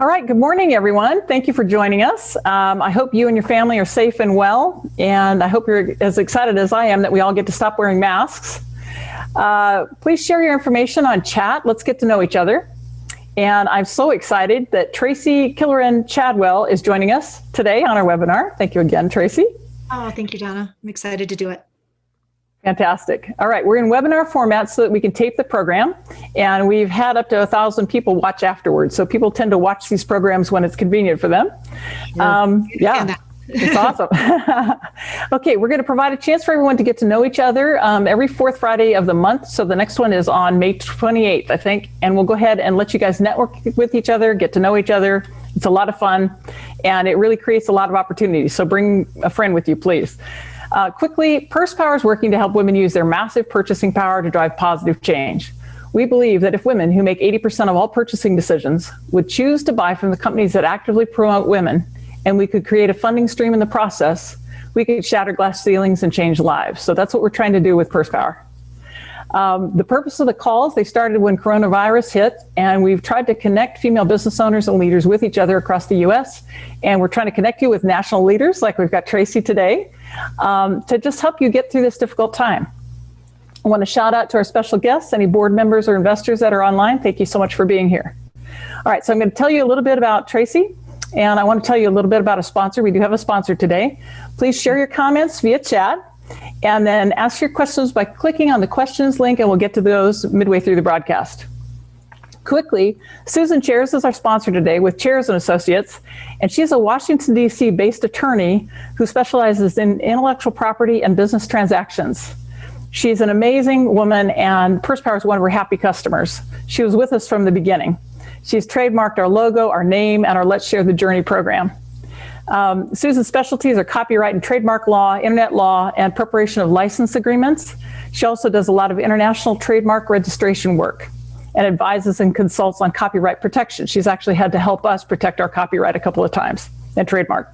All right, good morning, everyone. Thank you for joining us. I hope you and your family are safe and well, and I hope you're as excited as I am that we all get to stop wearing masks. Please share your information on chat. Let's get to know each other. And I'm so excited that Tracy Killoren Chadwell is joining us today on our webinar. Thank you again, Tracy. Oh, thank you, Donna. I'm excited to do it. Fantastic. All right, we're in webinar format so that we can tape the program, and we've had up to 1,000 people watch afterwards. So people tend to watch these programs when it's convenient for them. Yeah, it's awesome. Okay, we're going to provide a chance for everyone to get to know each other every fourth Friday of the month. So the next one is on May 28th, I think, and we'll go ahead and let you guys network with each other, get to know each other. It's a lot of fun, and it really creates a lot of opportunities. So bring a friend with you, please. Quickly, Purse Power is working to help women use their massive purchasing power to drive positive change. We believe that if women who make 80% of all purchasing decisions would choose to buy from the companies that actively promote women, and we could create a funding stream in the process, we could shatter glass ceilings and change lives. So that's what we're trying to do with Purse Power. The purpose of the calls, they started when coronavirus hit, and we've tried to connect female business owners and leaders with each other across the US. And we're trying to connect you with national leaders, like we've got Tracy today, to just help you get through this difficult time. I want to shout out to our special guests, any board members or investors that are online. Thank you so much for being here. All right, so I'm going to tell you a little bit about Tracy, and I want to tell you a little bit about a sponsor. We do have a sponsor today. Please share your comments via chat, and then ask your questions by clicking on the questions link, and we'll get to those midway through the broadcast. Quickly, Susan Chairs is our sponsor today with Chairs & Associates, and she's a Washington, D.C. based attorney who specializes in intellectual property and business transactions. She's an amazing woman, and Purse Power is one of her happy customers. She was with us from the beginning. She's trademarked our logo, our name, and our Let's Share the Journey program. Susan's specialties are copyright and trademark law, internet law, and preparation of license agreements. She also does a lot of international trademark registration work and advises and consults on copyright protection. She's actually had to help us protect our copyright a couple of times and trademark.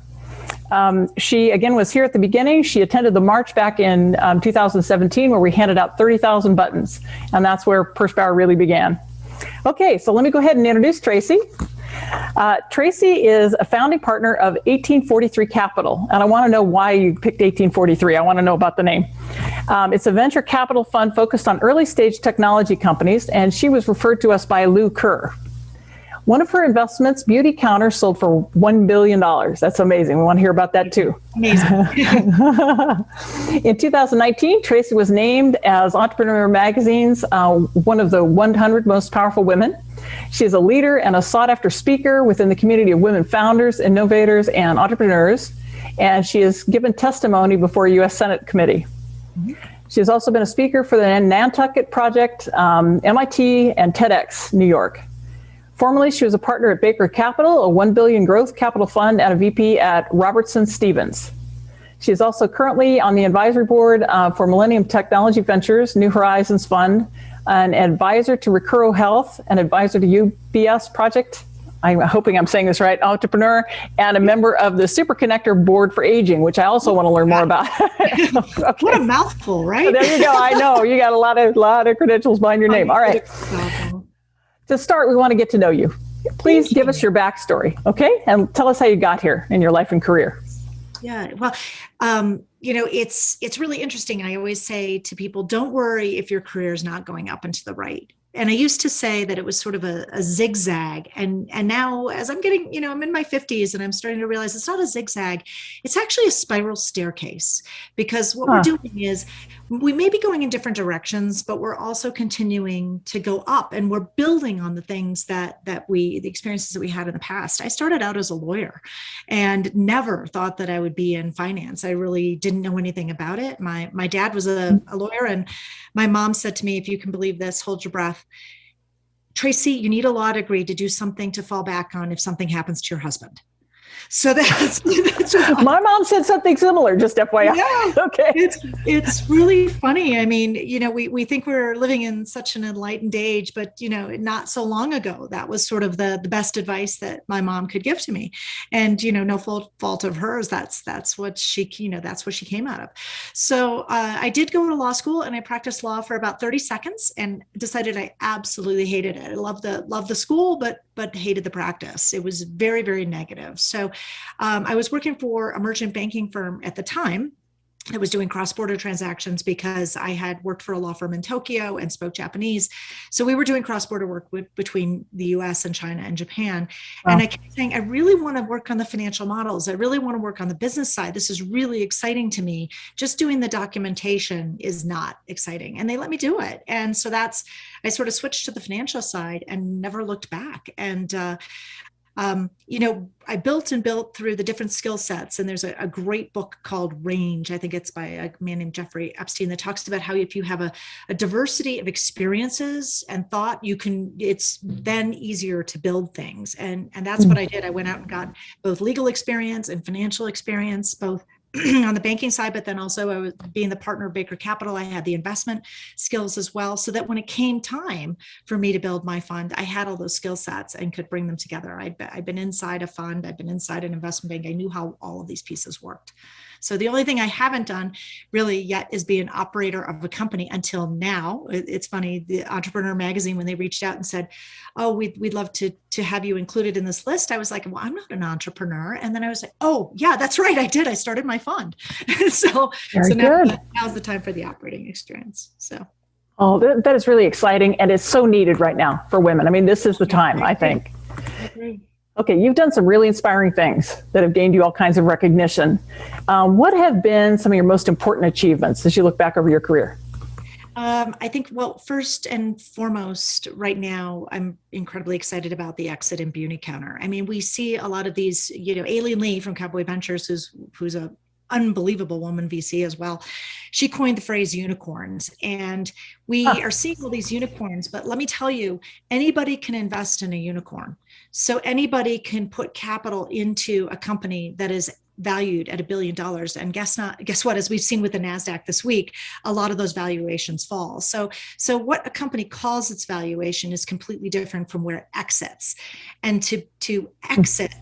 She, again, was here at the beginning. She attended the march back in 2017 where we handed out 30,000 buttons, and that's where Purse Power really began. Okay, so let me go ahead and introduce Tracy. Tracy is a founding partner of 1843 Capital, and I want to know why you picked 1843. I want to know about the name. It's a venture capital fund focused on early stage technology companies, and she was referred to us by Lou Kerr. One of her investments, Beautycounter, sold for $1 billion. That's amazing. We want to hear about that too. Amazing. In 2019, Tracy was named as Entrepreneur Magazine's one of the 100 most powerful women. She is a leader and a sought-after speaker within the community of women founders, innovators, and entrepreneurs, and she has given testimony before a U.S. Senate committee. Mm-hmm. She has also been a speaker for the Nantucket Project, MIT, and TEDx New York. Formerly, she was a partner at Baker Capital, a $1 billion growth capital fund, and a VP at Robertson Stephens. She is also currently on the advisory board for Millennium Technology Ventures, New Horizons Fund, an advisor to Recuro Health, an advisor to UBS Project, I'm hoping I'm saying this right, Entrepreneur, and a member of the SuperConnector Board for Aging, which I also want to learn more about. Okay. What a mouthful, right? So there you go. I know you got a lot of credentials behind your name. All right. To start, we want to get to know you. Please give us your backstory, okay? And tell us how you got here in your life and career. Yeah, well, it's really interesting. I always say to people, don't worry if your career is not going up and to the right. And I used to say that it was sort of a zigzag. And now as I'm getting, I'm in my 50s and I'm starting to realize it's not a zigzag. It's actually a spiral staircase, because what we're doing is we may be going in different directions, but we're also continuing to go up, and we're building on the things the experiences that we had in the past. I started out as a lawyer and never thought that I would be in finance. I really didn't know anything about it. My dad was a lawyer, and my mom said to me, if you can believe this, hold your breath. Tracy, you need a law degree to do something to fall back on if something happens to your husband. So that's My mom said something similar, just FYI. yeah, Okay. it's really funny. I mean, we think we're living in such an enlightened age, but not so long ago, that was sort of the best advice that my mom could give to me. And no fault of hers. That's what she came out of. So I did go to law school, and I practiced law for about 30 seconds, and decided I absolutely hated it. I loved the school, but hated the practice. It was very, very negative. So I was working for a merchant banking firm at the time that was doing cross-border transactions, because I had worked for a law firm in Tokyo and spoke Japanese. So we were doing cross-border work between the US and China and Japan. Wow. And I kept saying, I really want to work on the financial models. I really want to work on the business side. This is really exciting to me. Just doing the documentation is not exciting. And they let me do it. And so I sort of switched to the financial side and never looked back. And I built through the different skill sets. And there's a great book called Range. I think it's by a man named Jeffrey Epstein, that talks about how if you have a diversity of experiences and thought, it's then easier to build things. And that's what I did. I went out and got both legal experience and financial experience, both on the banking side, but then also I was being the partner of Baker Capital. I had the investment skills as well, so that when it came time for me to build my fund, I had all those skill sets and could bring them together. I've been inside a fund. I've been inside an investment bank. I knew how all of these pieces worked. So the only thing I haven't done really yet is be an operator of a company until now. It's funny, the Entrepreneur magazine, when they reached out and said, oh, we'd love to have you included in this list, I was like, well, I'm not an entrepreneur. And then I was like, oh yeah, that's right, I did. I started my fund. so now's the time for the operating experience. So. Oh, that is really exciting. And it's so needed right now for women. I mean, this is the time, I think. I agree. Okay, you've done some really inspiring things that have gained you all kinds of recognition. What have been some of your most important achievements as you look back over your career? I think, well, first and foremost, right now, I'm incredibly excited about the exit in Beautycounter. I mean, we see a lot of these, Aileen Lee from Cowboy Ventures, who's a unbelievable woman VC as well. She coined the phrase unicorns, and we are seeing all these unicorns, but let me tell you, anybody can invest in a unicorn. So anybody can put capital into a company that is valued at $1 billion. And guess what, as we've seen with the NASDAQ this week, a lot of those valuations fall. So what a company calls its valuation is completely different from where it exits. And to exit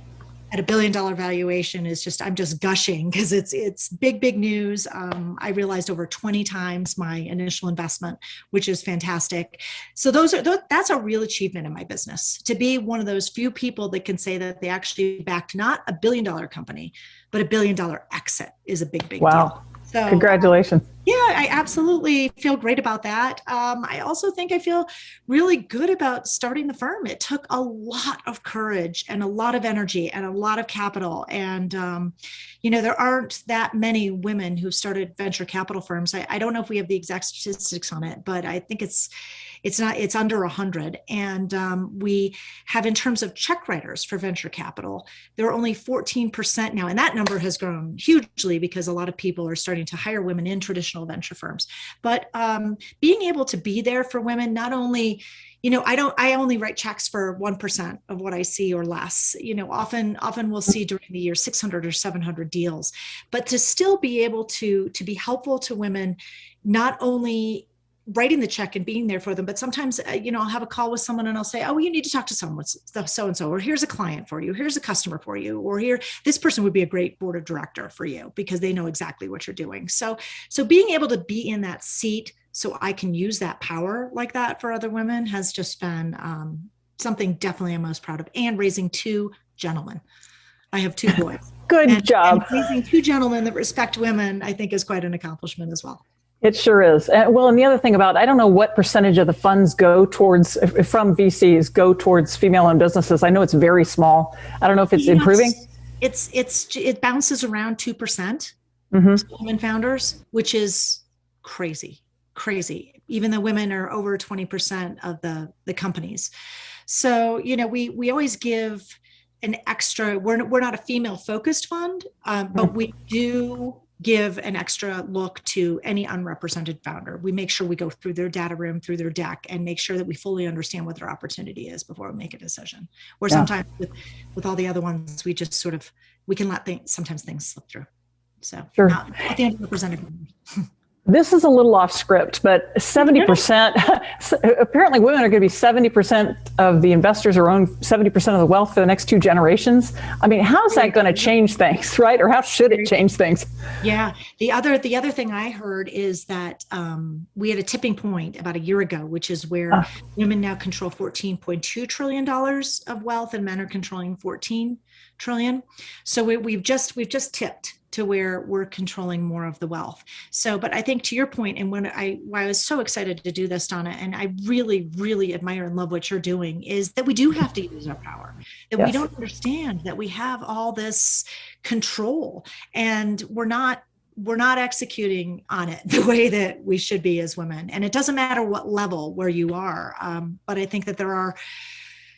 at $1 billion valuation is I'm just gushing, because it's big news. I realized over 20 times my initial investment, which is fantastic. So that's a real achievement in my business, to be one of those few people that can say that they actually backed not $1 billion company, but $1 billion exit is a big wow. deal. So congratulations. Yeah, I absolutely feel great about that. I also think I feel really good about starting the firm. It took a lot of courage and a lot of energy and a lot of capital. And, there aren't that many women who've started venture capital firms. I don't know if we have the exact statistics on it, but I think it's under 100. And we have, in terms of check writers for venture capital, there are only 14% now. And that number has grown hugely because a lot of people are starting to hire women in traditional venture firms. But being able to be there for women, not only, I only write checks for 1% of what I see or less. Often we'll see during the year 600 or 700 deals, but to still be able to be helpful to women, not only writing the check and being there for them, but sometimes, I'll have a call with someone and I'll say, oh, you need to talk to someone, so-and-so, or here's a client for you, here's a customer for you, or this person would be a great board of director for you because they know exactly what you're doing. So being able to be in that seat so I can use that power like that for other women has just been something definitely I'm most proud of. And raising 2 gentlemen. I have 2 boys. Good job. And raising 2 gentlemen that respect women, I think, is quite an accomplishment as well. It sure is. Well, and the other thing about, I don't know what percentage of the funds go towards, from VCs, go towards female-owned businesses. I know it's very small. I don't know if it's improving. It bounces around 2% women founders, which is crazy. Even though women are over 20% of the companies. So, we always give an extra, we're not a female focused fund, but we do give an extra look to any unrepresented founder. We make sure we go through their data room, through their deck, and make sure that we fully understand what their opportunity is before we make a decision. Where sometimes with all the other ones, we just sort of, we can let sometimes things slip through. So sure. not the underrepresented founders. This is a little off script, but 70%, apparently women are going to be 70% of the investors or own 70% of the wealth for the next 2 generations. I mean, how's that going to change things, right? Or how should it change things? Yeah. The other thing I heard is that we had a tipping point about a year ago, which is where women now control $14.2 trillion of wealth and men are controlling 14 trillion. So we've just tipped to where we're controlling more of the wealth. So, but I think to your point, and why I was so excited to do this, Donna, and I really, really admire and love what you're doing, is that we do have to use our power, that we don't understand that we have all this control and we're not executing on it the way that we should be as women. And it doesn't matter what level where you are. But I think that there are,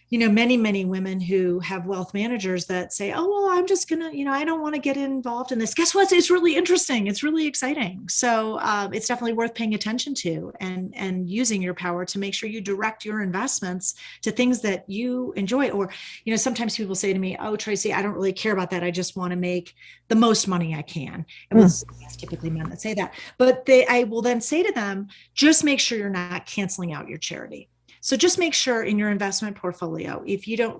many, many women who have wealth managers that say, oh, well, I'm just going to, I don't want to get involved in this. Guess what? It's really interesting. It's really exciting. So it's definitely worth paying attention to and using your power to make sure you direct your investments to things that you enjoy. Or, sometimes people say to me, oh, Tracy, I don't really care about that. I just want to make the most money I can. And that's typically men that say that. But I will then say to them, just make sure you're not canceling out your charity. So just make sure in your investment portfolio, if you're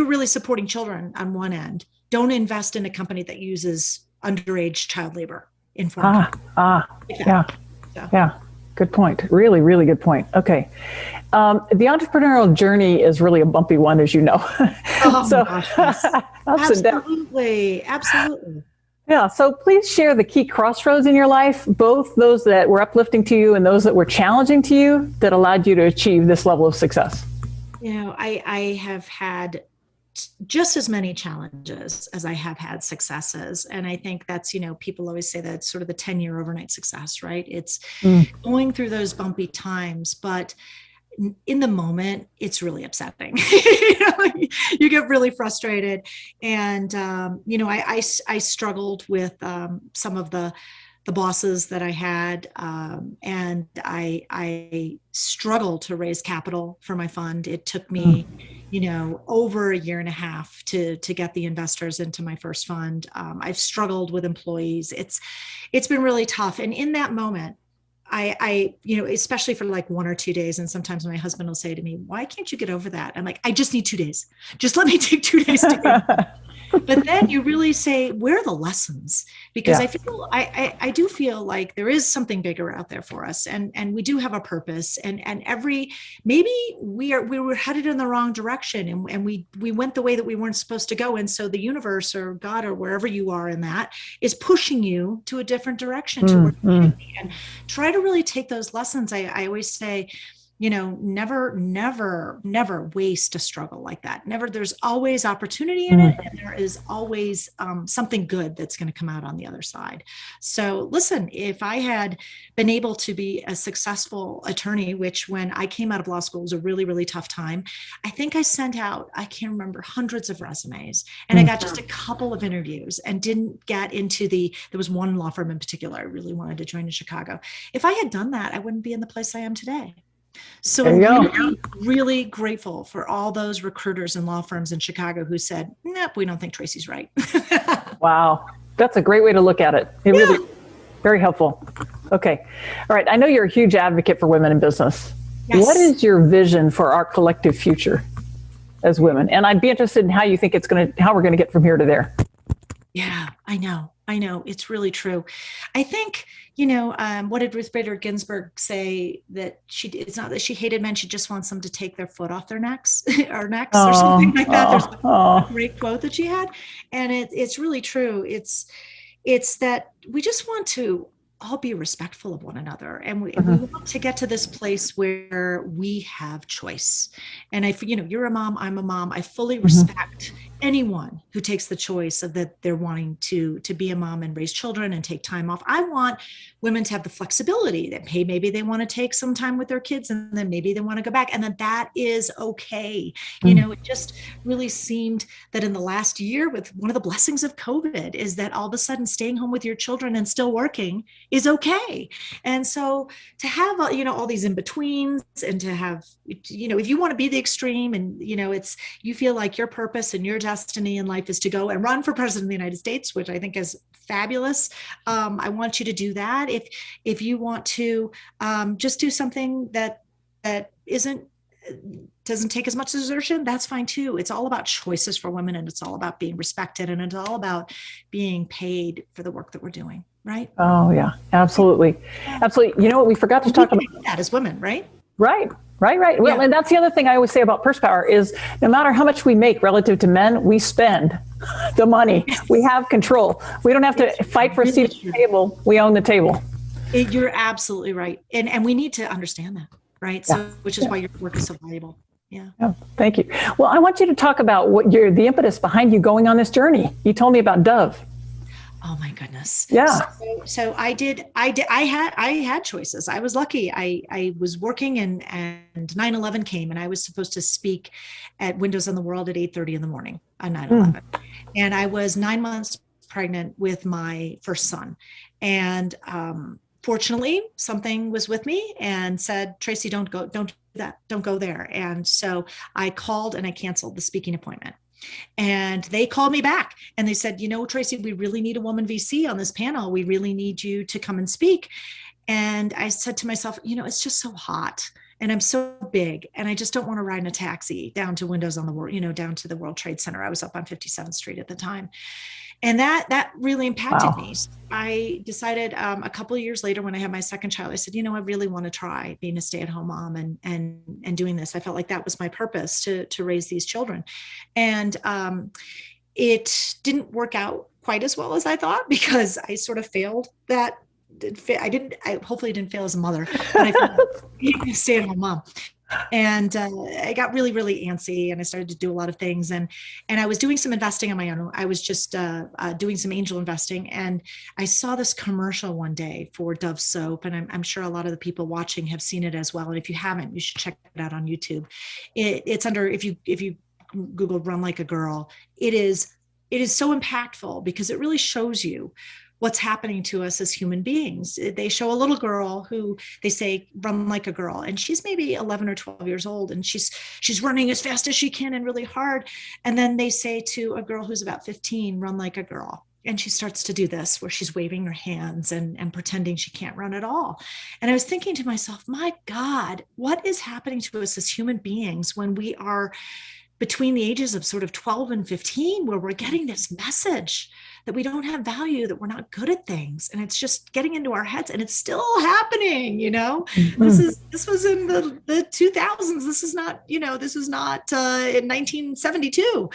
really supporting children on one end, don't invest in a company that uses underage child labor in foreign countries. Yeah. Good point. Really, really good point. Okay. The entrepreneurial journey is really a bumpy one, as you know. So, gosh, yes. Absolutely. Yeah. So please share the key crossroads in your life, both those that were uplifting to you and those that were challenging to you that allowed you to achieve this level of success. I have had just as many challenges as I have had successes. And I think that's, people always say that sort of the 10-year overnight success, right? It's going through those bumpy times, but in the moment, it's really upsetting. You get really frustrated. And, I struggled with some of the bosses that I had, and I struggled to raise capital for my fund. It took me, over a year and a half to get the investors into my first fund. I've struggled with employees. It's been really tough. And in that moment, I especially for like 1 or 2 days. And sometimes my husband will say to me, why can't you get over that? I'm like, I just need 2 days. Just let me take 2 days to get But then you really say, where are the lessons? Because I do feel like there is something bigger out there for us, and we do have a purpose, and maybe we were headed in the wrong direction, and we went the way that we weren't supposed to go. And so the universe or God or wherever you are in that is pushing you to a different direction and try to really take those lessons. I always say, never waste a struggle like that. There's always opportunity in it. And there is always something good that's going to come out on the other side. So listen, if I had been able to be a successful attorney, which when I came out of law school was a really, really tough time, I think I sent out, I can't remember, hundreds of resumes, and I got just a couple of interviews and didn't get into there was one law firm in particular I really wanted to join in Chicago. If I had done that, I wouldn't be in the place I am today. So I'm really, really grateful for all those recruiters and law firms in Chicago who said, nope, we don't think Tracy's right. Wow. That's a great way to look at it. Really, very helpful. Okay. All right. I know you're a huge advocate for women in business. Yes. What is your vision for our collective future as women? And I'd be interested in how you think how we're going to get from here to there. Yeah, I know. It's really true. I think, what did Ruth Bader Ginsburg say, that it's not that she hated men, she just wants them to take their foot off their necks or something like that. There's a great quote that she had. And it's really true. It's that we just want to all be respectful of one another. And we want to get to this place where we have choice. And you're a mom, I'm a mom. I fully respect anyone who takes the choice of that they're wanting to be a mom and raise children and take time off. I want women to have the flexibility that, hey, maybe they want to take some time with their kids and then maybe they want to go back, and that is okay. You know, it just really seemed that in the last year, with one of the blessings of COVID is that all of a sudden staying home with your children and still working is okay. And so to have, you know, all these in-betweens, and to have, you know, if you want to be the extreme and, you know, you feel like your purpose and your destiny in life is to go and run for president of the United States, which I think is fabulous. I want you to do that. If you want to just do something that doesn't take as much exertion, that's fine too. It's all about choices for women, and it's all about being respected, and it's all about being paid for the work that we're doing, right? Oh yeah, absolutely. Absolutely. You know what we forgot to talk about? That as women, right? Right. Well, and that's the other thing I always say about purse power is no matter how much we make relative to men, we spend the money. We have control. We don't have to fight for a seat at the table. We own the table. You're absolutely right. And we need to understand that, right? So, which is why your work is so valuable. Yeah. Oh, thank you. Well, I want you to talk about the impetus behind you going on this journey. You told me about Dove. Oh my goodness. Yeah. So I had choices. I was lucky. I was working and 9/11 came, and I was supposed to speak at Windows on the World at 8:30 in the morning on 9/11. And I was 9 months pregnant with my first son. And fortunately, something was with me and said, Tracy, don't do that. Don't go there. And so I called and I canceled the speaking appointment. And they called me back and they said, you know, Tracy, we really need a woman VC on this panel. We really need you to come and speak. And I said to myself, you know, it's just so hot and I'm so big and I just don't want to ride in a taxi down to Windows on the World, you know, down to the World Trade Center. I was up on 57th Street at the time. And that really impacted me. So I decided a couple of years later when I had my second child, I said, you know, I really want to try being a stay-at-home mom and doing this. I felt like that was my purpose to raise these children. And it didn't work out quite as well as I thought because I sort of failed that. I hopefully didn't fail as a mother, but I failed being a stay-at-home mom. And I got really, really antsy and I started to do a lot of things. And I was doing some investing on my own. I was just doing some angel investing. And I saw this commercial one day for Dove soap. And I'm sure a lot of the people watching have seen it as well. And if you haven't, you should check it out on YouTube. It's under, if you Google Run Like a Girl, it is so impactful because it really shows you what's happening to us as human beings. They show a little girl who they say, run like a girl. And she's maybe 11 or 12 years old. And she's running as fast as she can and really hard. And then they say to a girl who's about 15, run like a girl. And she starts to do this where she's waving her hands and pretending she can't run at all. And I was thinking to myself, my God, what is happening to us as human beings when we are between the ages of sort of 12 and 15, where we're getting this message that we don't have value, that we're not good at things. And it's just getting into our heads and it's still happening, you know. Mm-hmm. This was in the 2000s. This is not in 1972.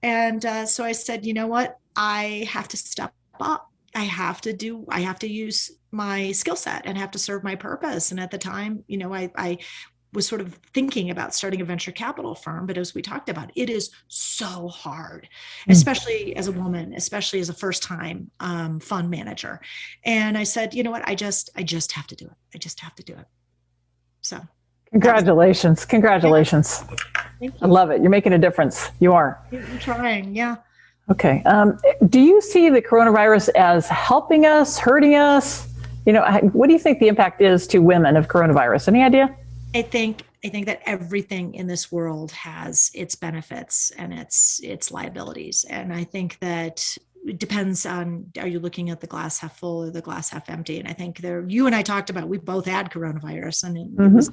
And so I said, you know what, I have to step up. I have to use my skill set and have to serve my purpose. And at the time, you know, I was sort of thinking about starting a venture capital firm, but as we talked about, it is so hard, especially as a woman, especially as a first-time fund manager. And I said, you know what, I just have to do it. I just have to do it. So, congratulations! Congratulations! Thank you. I love it. You're making a difference. You are. I'm trying. Yeah. Okay. Do you see the coronavirus as helping us, hurting us? You know, what do you think the impact is to women of coronavirus? Any idea? I think that everything in this world has its benefits and its liabilities. And I think that it depends on, are you looking at the glass half full or the glass half empty? And I think you and I talked about, we both had coronavirus and it was,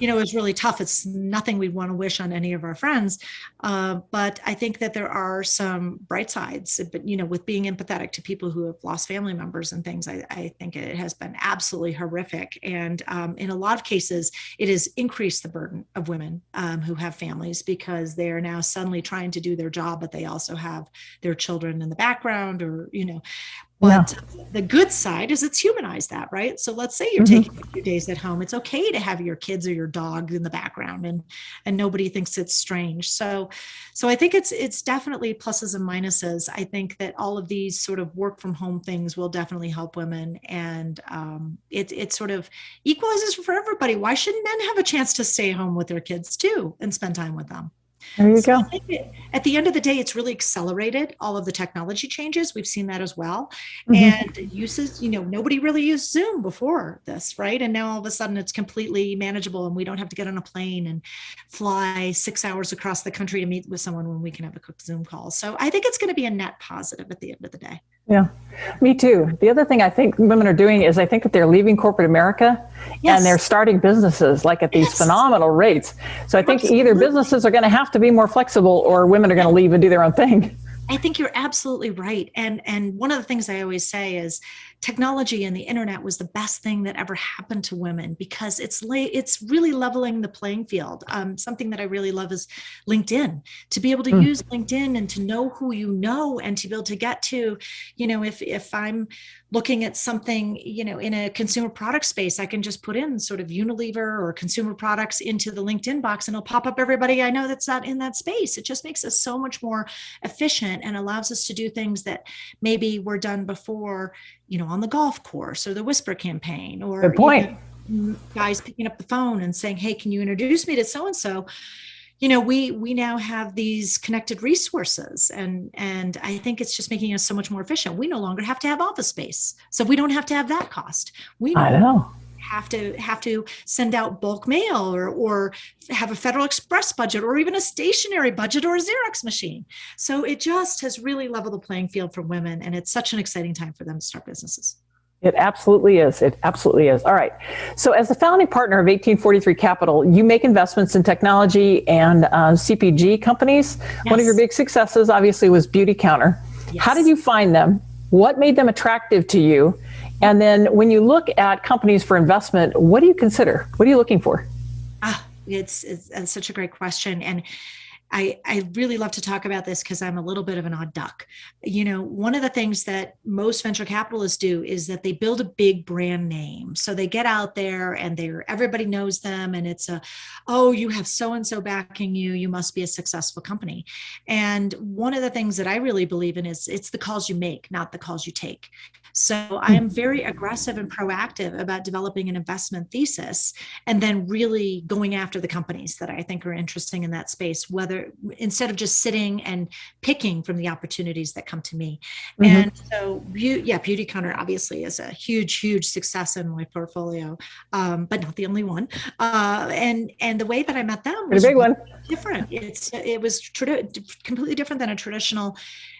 you know, it was really tough. It's nothing we'd want to wish on any of our friends. But I think that there are some bright sides, but, you know, with being empathetic to people who have lost family members and things, I think it has been absolutely horrific. And in a lot of cases, it has increased the burden of women who have families because they are now suddenly trying to do their job, but they also have their children in the background background, or, Yeah. but the good side is it's humanized that, right? So let's say you're taking a few days at home. It's okay to have your kids or your dog in the background, and nobody thinks it's strange. So I think it's definitely pluses and minuses. I think that all of these sort of work from home things will definitely help women, and it sort of equalizes for everybody. Why shouldn't men have a chance to stay home with their kids too and spend time with them? There you So go. I think at the end of the day, it's really accelerated all of the technology changes. We've seen that as well. And uses, nobody really used Zoom before this, right? And now all of a sudden it's completely manageable, and we don't have to get on a plane and fly 6 hours across the country to meet with someone when we can have a quick Zoom call. So I think it's going to be a net positive at the end of the day. Yeah, me too. The other thing I think women are doing is I think that they're leaving corporate America and they're starting businesses like at these phenomenal rates. So I think either businesses are going to have to be more flexible, or women are going to leave and do their own thing. I think you're absolutely right. And one of the things I always say is technology and the internet was the best thing that ever happened to women, because it's really leveling the playing field. Something that I really love is LinkedIn. To be able to use LinkedIn and to know who you know, and to be able to get to, if I'm looking at something, in a consumer product space, I can just put in sort of Unilever or consumer products into the LinkedIn box, and it'll pop up everybody I know that's not in that space. It just makes us so much more efficient and allows us to do things that maybe were done before, on the golf course or the Whisper campaign, or Good point. Guys picking up the phone and saying, hey, can you introduce me to so-and-so? We now have these connected resources, and I think it's just making us so much more efficient. We no longer have to have office space, so we don't have to have that cost. We have to send out bulk mail, or have a Federal Express budget, or even a stationary budget, or a Xerox machine. So it just has really leveled the playing field for women, and it's such an exciting time for them to start businesses. It absolutely is. It absolutely is. All right. So as the founding partner of 1843 Capital, you make investments in technology and CPG companies. Yes. One of your big successes, obviously, was Beautycounter. Yes. How did you find them? What made them attractive to you? And then when you look at companies for investment, what do you consider? What are you looking for? It's such a great question. And I really love to talk about this because I'm a little bit of an odd duck. One of the things that most venture capitalists do is that they build a big brand name. So they get out there and everybody knows them, and it's you have so-and-so backing you, you must be a successful company. And one of the things that I really believe in is it's the calls you make, not the calls you take. So I am very aggressive and proactive about developing an investment thesis, and then really going after the companies that I think are interesting in that space, instead of just sitting and picking from the opportunities that come to me. And so, Beautycounter obviously is a huge, huge success in my portfolio, but not the only one. And the way that I met them was a big one. Different. It was completely different than a traditional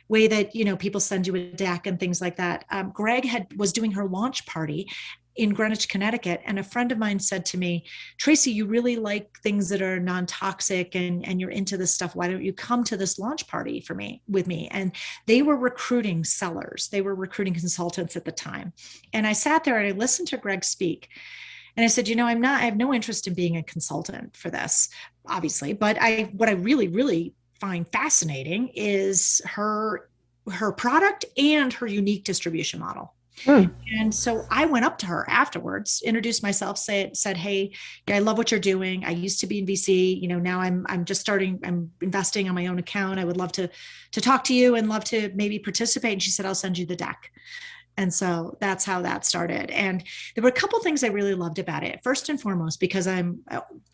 way that, people send you a deck and things like that. Greg was doing her launch party in Greenwich, Connecticut. And a friend of mine said to me, Tracy, you really like things that are non-toxic and you're into this stuff. Why don't you come to this launch party with me? And they were recruiting sellers. They were recruiting consultants at the time. And I sat there and I listened to Greg speak. And I said, I have no interest in being a consultant for this, obviously. But what I really, really find fascinating is her product and her unique distribution model. And so I went up to her afterwards, introduced myself, said, hey, I love what you're doing. I used to be in VC, now I'm just starting, I'm investing on my own account. I would love to talk to you and love to maybe participate. And she said, I'll send you the deck. And so that's how that started. And there were a couple of things I really loved about it. First and foremost, because I'm,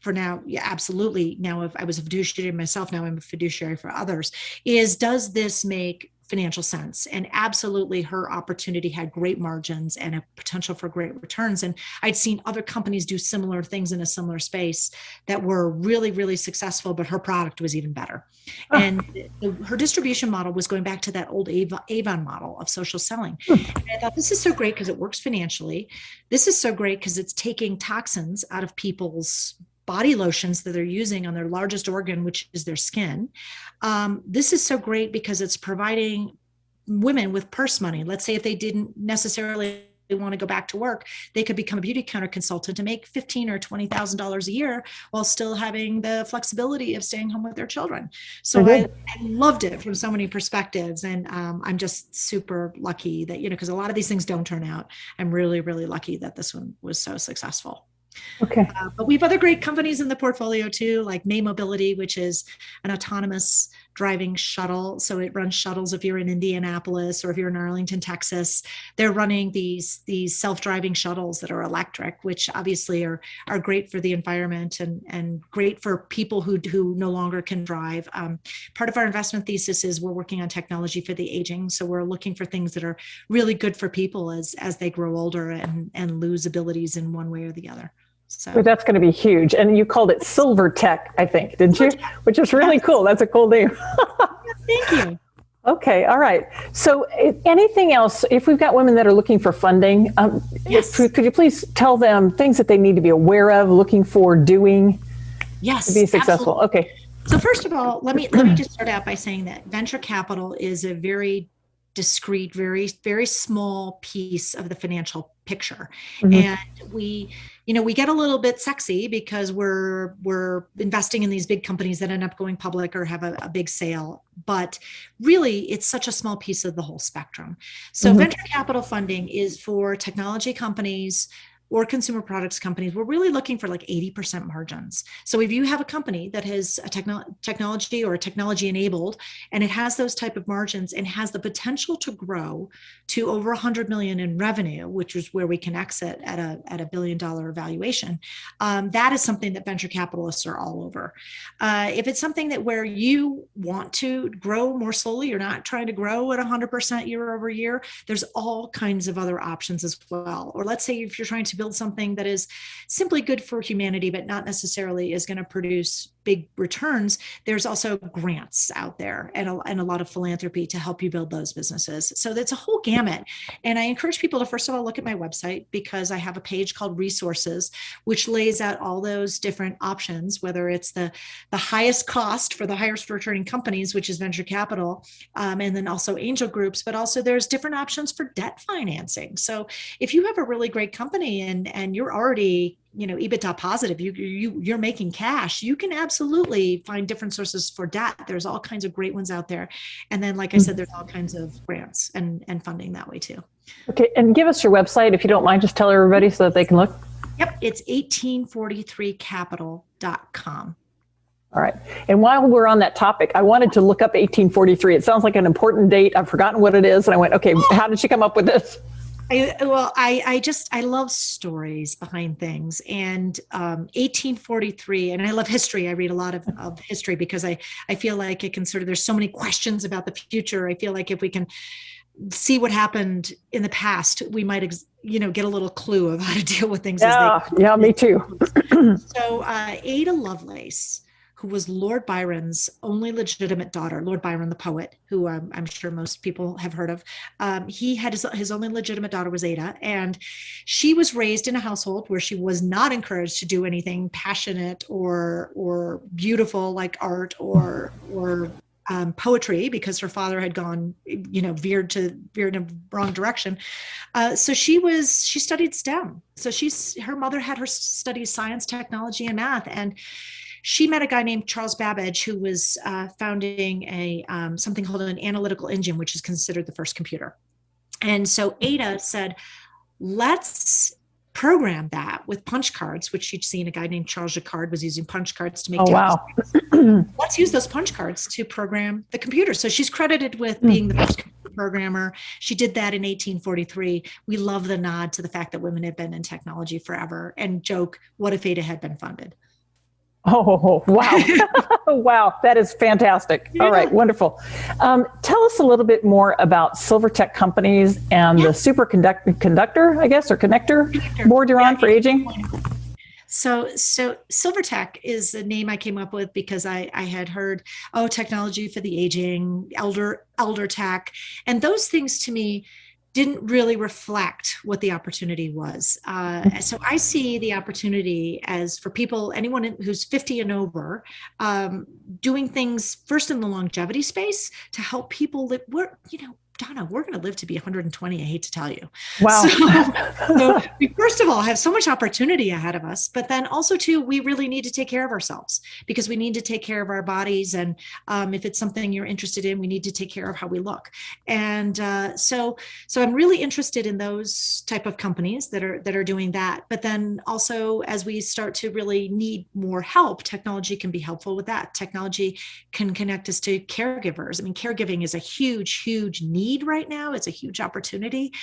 for now, absolutely, now if I was a fiduciary myself, now I'm a fiduciary for others, does this make financial sense? And absolutely, her opportunity had great margins and a potential for great returns. And I'd seen other companies do similar things in a similar space that were really, really successful, but her product was even better. And her distribution model was going back to that old Avon model of social selling. And I thought, this is so great because it works financially. This is so great because it's taking toxins out of people's body lotions that they're using on their largest organ, which is their skin. This is so great because it's providing women with purse money. Let's say if they didn't necessarily want to go back to work, they could become a Beautycounter consultant to make $15,000 or $20,000 a year while still having the flexibility of staying home with their children. So I loved it from so many perspectives. And I'm just super lucky that, because a lot of these things don't turn out. I'm really, really lucky that this one was so successful. Okay. But we have other great companies in the portfolio too, like May Mobility, which is an autonomous driving shuttle. So it runs shuttles if you're in Indianapolis or if you're in Arlington, Texas. They're running these self-driving shuttles that are electric, which obviously are great for the environment and great for people who no longer can drive. Part of our investment thesis is we're working on technology for the aging. So we're looking for things that are really good for people as they grow older and lose abilities in one way or the other. So well, that's going to be huge. And you called it Silver Tech, I think, didn't you? Which is really cool. That's a cool name. Thank you. Okay. All right. So anything else, if we've got women that are looking for funding, Yes. could you please tell them things that they need to be aware of, looking for, doing to be successful? Absolutely. Okay. So first of all, let me just start out by saying that venture capital is a very discrete, very, very small piece of the financial picture. Mm-hmm. And we get a little bit sexy because we're investing in these big companies that end up going public or have a big sale. But really, it's such a small piece of the whole spectrum. So venture capital funding is for technology companies or consumer products companies. We're really looking for like 80% margins. So if you have a company that has a technology or technology enabled, and it has those type of margins and has the potential to grow to over 100 million in revenue, which is where we can exit at a $1 billion valuation, that is something that venture capitalists are all over. If it's something that where you want to grow more slowly, you're not trying to grow at 100% year over year, there's all kinds of other options as well. Or let's say if you're trying to build something that is simply good for humanity, but not necessarily is going to produce big returns, there's also grants out there and a lot of philanthropy to help you build those businesses. So that's a whole gamut. And I encourage people to, first of all, look at my website, because I have a page called Resources, which lays out all those different options, whether it's the highest cost for the highest returning companies, which is venture capital, and then also angel groups, but also there's different options for debt financing. So if you have a really great company and you're already EBITDA positive, you're making cash, you can absolutely find different sources for debt. There's all kinds of great ones out there. And then, like I said, there's all kinds of grants and funding that way too. Okay. And give us your website, if you don't mind, just tell everybody so that they can look. Yep. It's 1843capital.com. All right. And while we're on that topic, I wanted to look up 1843. It sounds like an important date. I've forgotten what it is. And I went, okay, how did she come up with this? I love stories behind things, and 1843, and I love history. I read a lot of history because I feel like it can there's so many questions about the future. I feel like if we can see what happened in the past, we might, get a little clue of how to deal with things. Yeah, me too. So Ada Lovelace, who was Lord Byron's only legitimate daughter, Lord Byron, the poet, who I'm sure most people have heard of. He had his only legitimate daughter was Ada, and she was raised in a household where she was not encouraged to do anything passionate or beautiful like art or poetry, because her father had gone, veered in a wrong direction. So she studied STEM. So her mother had her study science, technology, and math, and she met a guy named Charles Babbage, who was founding something called an analytical engine, which is considered the first computer. And so Ada said, let's program that with punch cards, which she'd seen a guy named Charles Jacquard was using punch cards to make. Oh, wow. Let's use those punch cards to program the computer. So she's credited with being the first computer programmer. She did that in 1843. We love the nod to the fact that women have been in technology forever, and joke, what if Ada had been funded? Oh, wow. Wow. That is fantastic. Yeah. All right. Wonderful. Tell us a little bit more about silver tech companies and the SuperConnector, I guess, or connector board you're on for aging. So Silvertech is a name I came up with because I had heard, technology for the aging, elder tech, and those things to me didn't really reflect what the opportunity was. So I see the opportunity as for people, anyone who's 50 and over, doing things first in the longevity space to help people that Donna, we're going to live to be 120. I hate to tell you. Wow. So we first of all have so much opportunity ahead of us, but then also too, we really need to take care of ourselves because we need to take care of our bodies. And if it's something you're interested in, we need to take care of how we look. And so I'm really interested in those type of companies that are doing that. But then also, as we start to really need more help, technology can be helpful with that. Technology can connect us to caregivers. I mean, caregiving is a huge, huge need right now. It's a huge opportunity.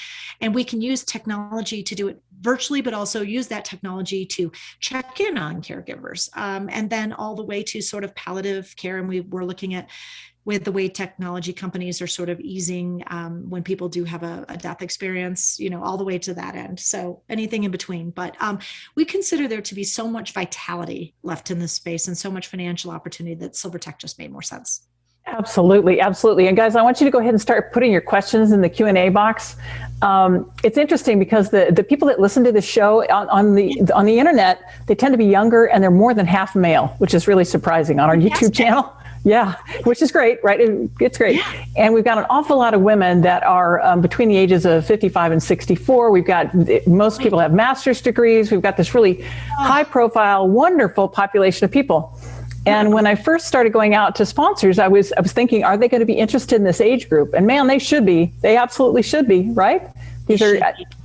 And we can use technology to do it virtually, but also use that technology to check in on caregivers. And then all the way to sort of palliative care. And we're looking at with the way technology companies are sort of easing when people do have a death experience, all the way to that end. So anything in between. But we consider there to be so much vitality left in this space and so much financial opportunity that Silver Tech just made more sense. Absolutely, absolutely. And guys, I want you to go ahead and start putting your questions in the Q&A box. It's interesting because the people that listen to the show on the internet, they tend to be younger and they're more than half male, which is really surprising on our YouTube channel. Yeah, which is great, right? It's great. Yeah. And we've got an awful lot of women that are between the ages of 55 and 64. We've got, most people have master's degrees. We've got this really high profile, wonderful population of people. And when I first started going out to sponsors, I was thinking, are they going to be interested in this age group? And man, they should be. They absolutely should be, right? These are,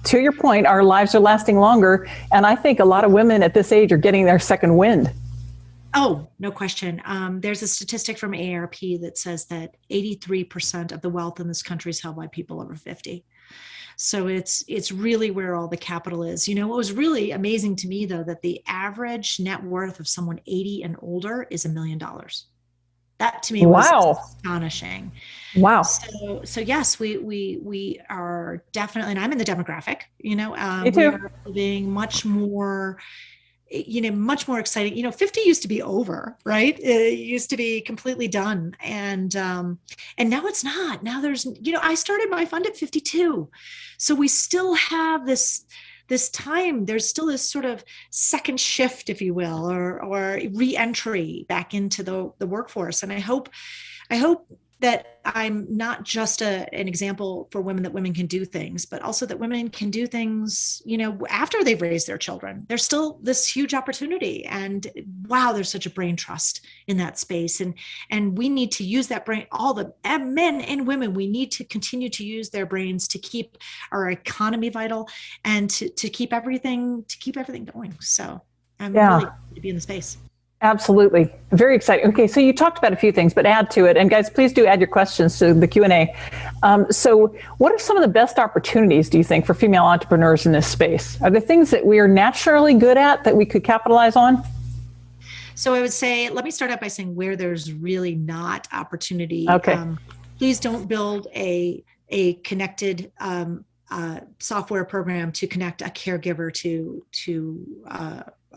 to your point, our lives are lasting longer. And I think a lot of women at this age are getting their second wind. Oh, no question. There's a statistic from AARP that says that 83% of the wealth in this country is held by people over 50. So it's really where all the capital is. What was really amazing to me, though, that the average net worth of someone 80 and older is $1 million. That to me was astonishing. Wow. So yes, we are definitely, and I'm in the demographic, Me too. we are living much more exciting. 50 used to be over, right? It used to be completely done. And now it's not. Now there's, I started my fund at 52. So we still have this time. There's still this sort of second shift, if you will, or re-entry back into the workforce. And I hope that I'm not just an example for women, that women can do things, but also that women can do things, after they've raised their children. There's still this huge opportunity. And wow, there's such a brain trust in that space. And we need to use that brain, all the men and women, we need to continue to use their brains to keep our economy vital and to keep everything going. So I'm really happy to be in the space. Absolutely. Very exciting. Okay, so you talked about a few things, but add to it. And guys, please do add your questions to the Q&A. So what are some of the best opportunities, do you think, for female entrepreneurs in this space? Are there things that we are naturally good at that we could capitalize on? So I would say, let me start out by saying where there's really not opportunity. Okay. Please don't build a connected software program to connect a caregiver to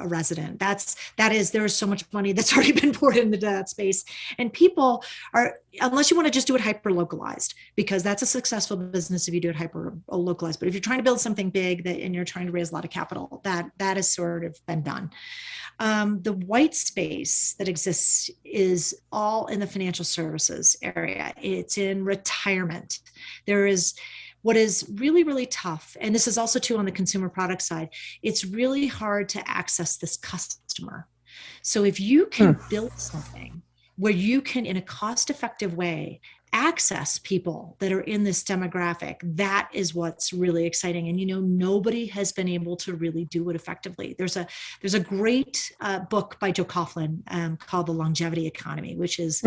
a resident. There is so much money that's already been poured into that space. And people are, unless you want to just do it hyper localized, because that's a successful business if you do it hyper localized. But if you're trying to build something big and you're trying to raise a lot of capital, that has sort of been done. The white space that exists is all in the financial services area. It's in retirement. There is what is really, really tough, and this is also true on the consumer product side, it's really hard to access this customer. So if you can build something where you can, in a cost-effective way, access people that are in this demographic, that is what's really exciting. And nobody has been able to really do it effectively. There's a great book by Joe Coughlin called The Longevity Economy, which is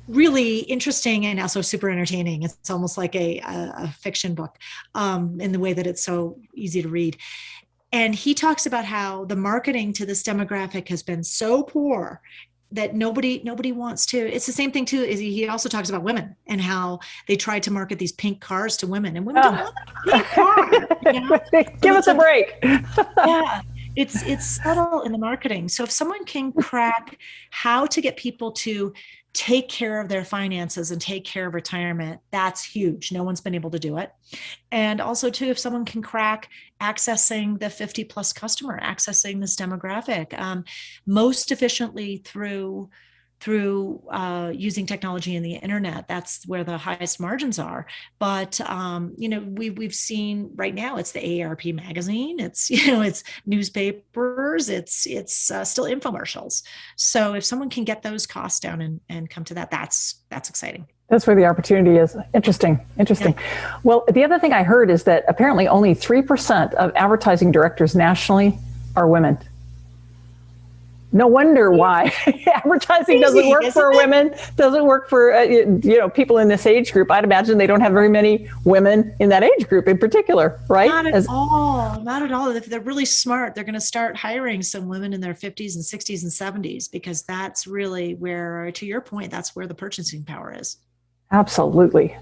really interesting and also super entertaining. It's almost like a fiction book in the way that it's so easy to read. And he talks about how the marketing to this demographic has been so poor that nobody wants to. It's the same thing too. He also talks about women and how they try to market these pink cars to women, and women don't want a pink car. Give us a break. Yeah. It's subtle in the marketing. So if someone can crack how to get people to take care of their finances and take care of retirement, that's huge. No one's been able to do it. And also too, if someone can crack accessing the 50 plus customer, accessing this demographic most efficiently through through using technology and the internet. That's where the highest margins are. But we've seen right now it's the AARP magazine, it's it's newspapers, it's still infomercials. So if someone can get those costs down and come to that, that's exciting. That's where the opportunity is. Interesting. Yeah. Well, the other thing I heard is that apparently only 3% of advertising directors nationally are women. No wonder why advertising doesn't work for women, doesn't work for people in this age group. I'd imagine they don't have very many women in that age group in particular, right? Not at all. If they're really smart, they're going to start hiring some women in their 50s and 60s and 70s, because that's really where, to your point, that's where the purchasing power is. Absolutely.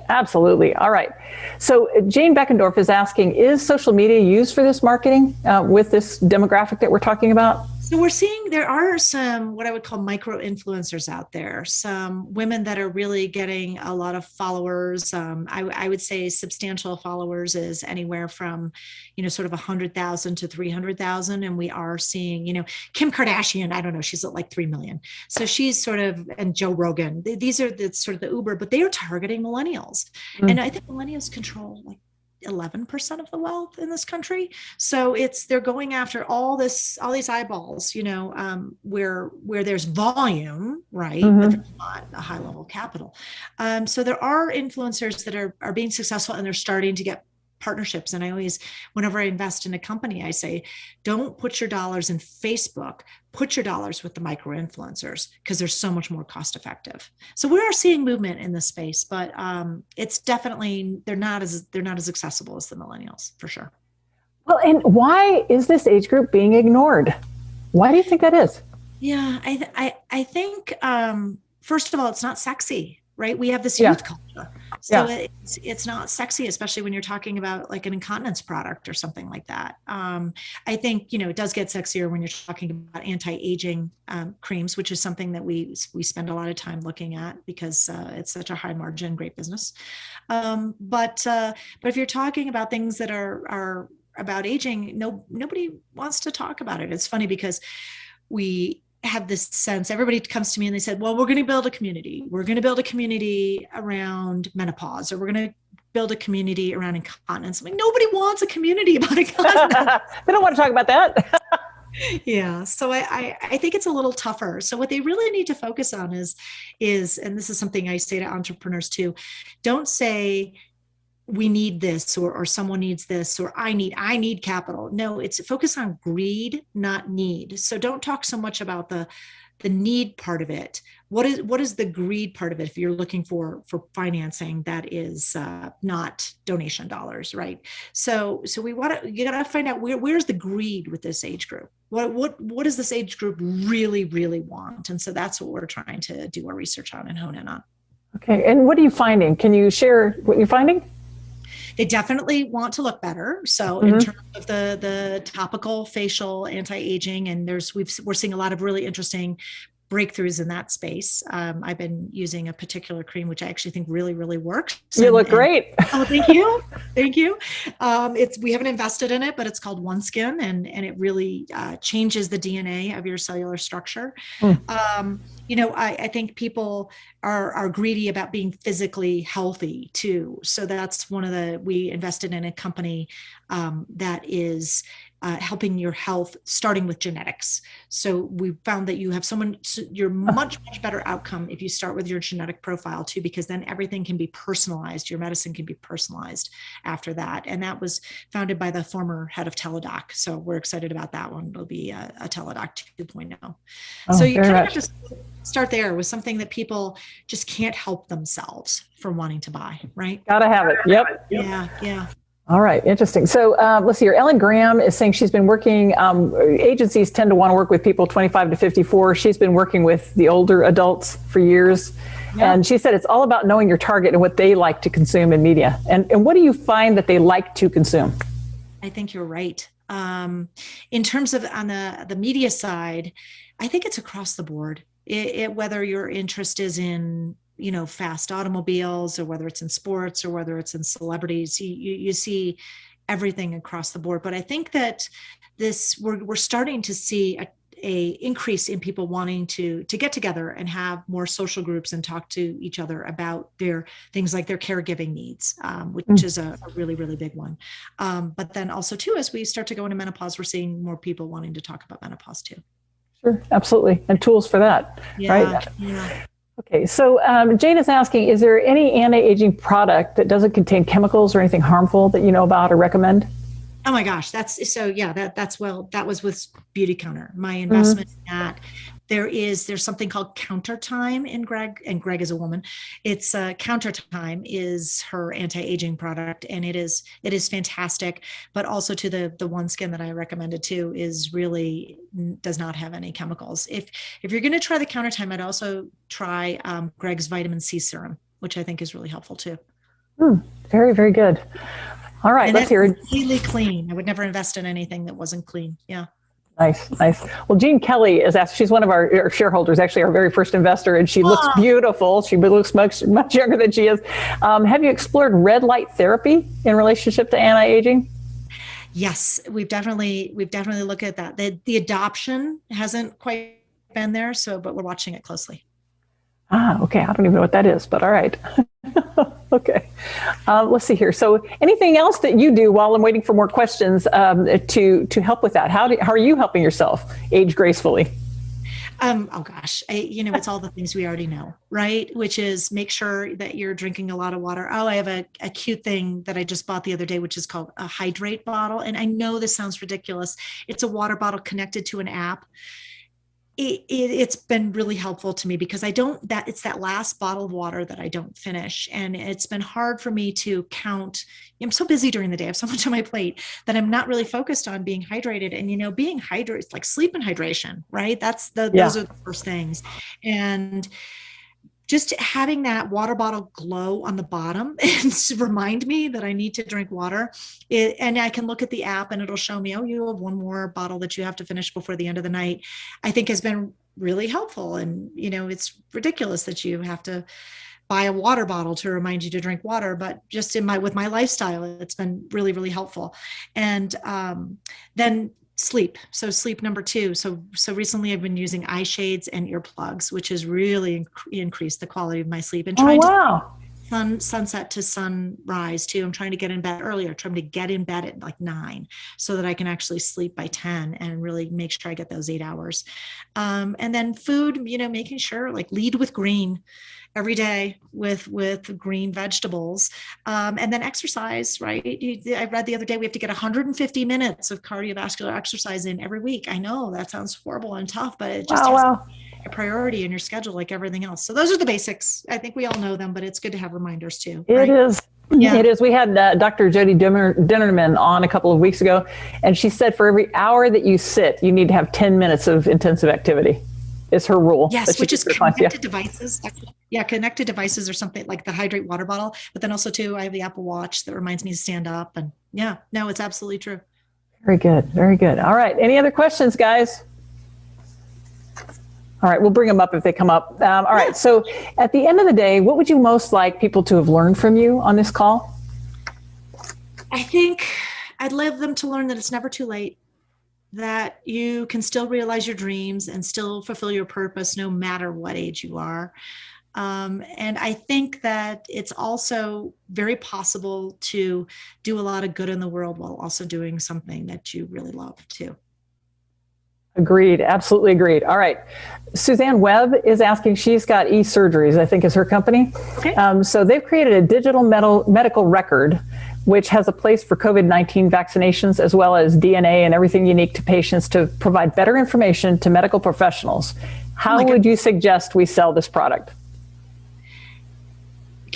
All right. So Jane Beckendorf is asking, is social media used for this marketing with this demographic that we're talking about? So we're seeing there are some what I would call micro influencers out there, some women that are really getting a lot of followers. I would say substantial followers is anywhere from, sort of 100,000 to 300,000. And we are seeing, Kim Kardashian, I don't know, she's at like 3 million. So she's sort of, and Joe Rogan, these are the sort of the Uber, but they are targeting millennials. And I think millennials control like 11% of the wealth in this country. So they're going after all these eyeballs, where there's volume, right? But there's not a high level capital. So there are influencers that are being successful, and they're starting to get partnerships. And whenever I invest in a company, I say, don't put your dollars in Facebook, put your dollars with the micro influencers, because they're so much more cost effective. So we are seeing movement in this space, but it's definitely, they're not as accessible as the millennials, for sure. Well, and why is this age group being ignored? Why do you think that is? Yeah, I think, first of all, it's not sexy. Right? We have this youth culture. So it's not sexy, especially when you're talking about like an incontinence product or something like that. I think, it does get sexier when you're talking about anti-aging creams, which is something that we spend a lot of time looking at, because it's such a high margin, great business. But if you're talking about things that are about aging, nobody wants to talk about it. It's funny because we have this sense, everybody comes to me and they said, well, we're going to build a community. We're going to build a community around menopause, or we're going to build a community around incontinence. I'm like, nobody wants a community about incontinence. They don't want to talk about that. Yeah. So I think it's a little tougher. So what they really need to focus on is, and this is something I say to entrepreneurs too, don't say, we need this, or someone needs this, or I need capital. No, it's focus on greed, not need. So don't talk so much about the need part of it. What is the greed part of it? If you're looking for financing, that is not donation dollars, right? So you got to find out where's the greed with this age group. What does this age group really, really want? And so that's what we're trying to do our research on and hone in on. Okay. And what are you finding? Can you share what you're finding? They definitely want to look better. So in terms of the topical facial anti-aging, and we're seeing a lot of really interesting breakthroughs in that space. I've been using a particular cream, which I actually think really, really works. You look great. Oh, thank you. Thank you. We haven't invested in it, but it's called OneSkin, and it really changes the DNA of your cellular structure. I think people are greedy about being physically healthy too. So that's we invested in a company that is helping your health, starting with genetics. So we found that you're much better outcome if you start with your genetic profile too, because then everything can be personalized. Your medicine can be personalized after that. And that was founded by the former head of Teladoc. So we're excited about that one. It'll be a Teladoc 2.0. So you kind of have to start there with something that people just can't help themselves from wanting to buy, right? Gotta have it. Yep. Yeah. All right, interesting. So let's see here. Ellen Graham is saying she's been working, agencies tend to want to work with people 25 to 54. She's been working with the older adults for years. Yeah. And she said it's all about knowing your target and what they like to consume in media. And what do you find that they like to consume? I think you're right. In terms of on the media side, I think it's across the board. Whether your interest is in fast automobiles, or whether it's in sports, or whether it's in celebrities, you see everything across the board. But I think that we're starting to see a increase in people wanting to get together and have more social groups and talk to each other about their things like their caregiving needs, which is a really, really big one. But then also too, as we start to go into menopause, we're seeing more people wanting to talk about menopause too. Sure, absolutely. And tools for that, right? Yeah. Okay, so Jane is asking, is there any anti-aging product that doesn't contain chemicals or anything harmful that you know about or recommend? Oh my gosh, that was with Beautycounter, my investment in that. There's something called Counter Time in Greg, and Greg is a woman. It's Counter Time is her anti-aging product, and it is fantastic. But also to the One Skin that I recommended too is really does not have any chemicals. If you're going to try the Counter Time, I'd also try Greg's vitamin C serum, which I think is really helpful too. Very, very good. All right, let's hear it. Completely clean. I would never invest in anything that wasn't clean. Yeah. Nice. Well, Jean Kelly is asked, she's one of our shareholders, actually our very first investor, and she looks beautiful. She looks much younger than she is. Have you explored red light therapy in relationship to anti-aging? Yes, we've definitely looked at that. The adoption hasn't quite been there, but we're watching it closely. Okay. I don't even know what that is, but all right. Okay. Let's see here. So anything else that you do while I'm waiting for more questions to help with that? How are you helping yourself age gracefully? Oh gosh, it's all the things we already know, right? Which is make sure that you're drinking a lot of water. I have a cute thing that I just bought the other day, which is called a hydrate bottle. And I know this sounds ridiculous. It's a water bottle connected to an app. It's been really helpful to me because it's that last bottle of water that I don't finish. And it's been hard for me to count. I'm so busy during the day. I have so much on my plate that I'm not really focused on being hydrated. And, being hydrated, it's like sleep and hydration, right? Those are the first things. And just having that water bottle glow on the bottom and remind me that I need to drink water. And I can look at the app and it'll show me, you have one more bottle that you have to finish before the end of the night, I think has been really helpful. And, it's ridiculous that you have to buy a water bottle to remind you to drink water, but just with my lifestyle, it's been really, really helpful. And then sleep. So sleep number 2. So recently I've been using eye shades and earplugs, which has really increased the quality of my sleep. And trying to sunset to sunrise too. I'm trying to get in bed earlier, trying to get in bed at like 9 so that I can actually sleep by 10 and really make sure I get those 8 hours. And then food, making sure lead with green every day with green vegetables, and then exercise, right? I read the other day, we have to get 150 minutes of cardiovascular exercise in every week. I know that sounds horrible and tough, but it just has to be a priority in your schedule like everything else. So those are the basics. I think we all know them, but it's good to have reminders too. Right? It is. Yeah. It is. We had Dr. Jody Dinnerman on a couple of weeks ago, and she said for every hour that you sit, you need to have 10 minutes of intensive activity. Is her rule. Yes, which is connected devices. Yeah, connected devices or something like the hydrate water bottle. But then also too, I have the Apple Watch that reminds me to stand up. And it's absolutely true. Very good. Very good. All right. Any other questions, guys? All right. We'll bring them up if they come up. All right. So at the end of the day, what would you most like people to have learned from you on this call? I think I'd love them to learn that it's never too late, that you can still realize your dreams and still fulfill your purpose no matter what age you are. And I think that it's also very possible to do a lot of good in the world while also doing something that you really love too. Agreed. Absolutely agreed. All right. Suzanne Webb is asking, she's got e-surgeries, I think is her company. Okay. So they've created a digital medical record, which has a place for COVID-19 vaccinations, as well as DNA and everything unique to patients to provide better information to medical professionals. How would you suggest we sell this product?